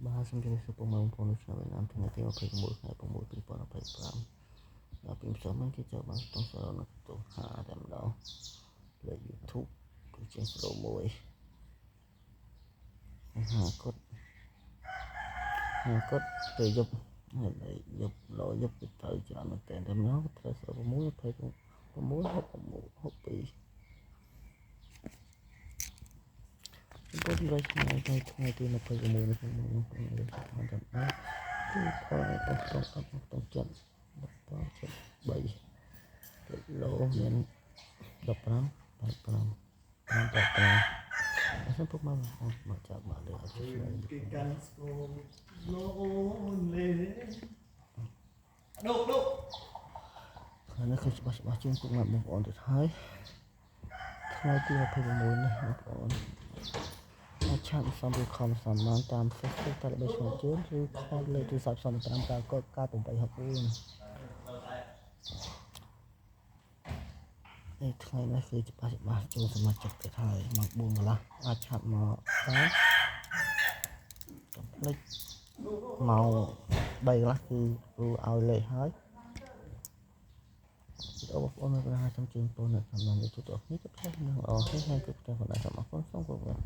បាទសូមជម្រាបសួរពុកម៉ែបងប្អូននៅក្នុងវៀតណាមថ្ងៃទី21ខែ6 2025ដល់ពីម្សិលមិញគេចូលបានស្ទង់សារនៅទូហាតែម្ដងលើ YouTube គឺជាស្រូមួយហាគាត់ពេលយប់ហើយយប់ទៅច្រើនមែនតើតែម្ដងត្រូវស្រូ6 26 62ពុទ្ធរយថ្ងៃទី26នេះខ្ញុំបានចាំអត់គឺផលអត់ต้องចិត្ត3គីឡូមាន15 85 55អត់ពុកមកចាប់មកលើអត់ជួយគេកាន់ស្គមលោលេដុកហើយនេះគឺច្បាស់ជូនពុកមកបងប្អូនទៅហើយថ្ងៃទី26នេះបងប្អូនអាចឆាតសំរុខំសំបានតាម Facebook តែល្បីឈ្មោះជឿនឬខលលេខទូរស័ព្ទ05កក9864ថ្ងៃនេះគឺច្បាស់ចូលសមាជិកទៀតហើយមក4កន្លះអាចឆាត់មកតាមផ្លេចម៉ោង3កន្លះគឺឲ្យលេខហើយបងប្អូននៅក្រៅសូមជូនពរនៅតាមនេះជួបគ្នាទៅផ្ទះនឹងអស់ហើយគឺផ្ទះបណ្ដាសូមអរគុណសូមគោរព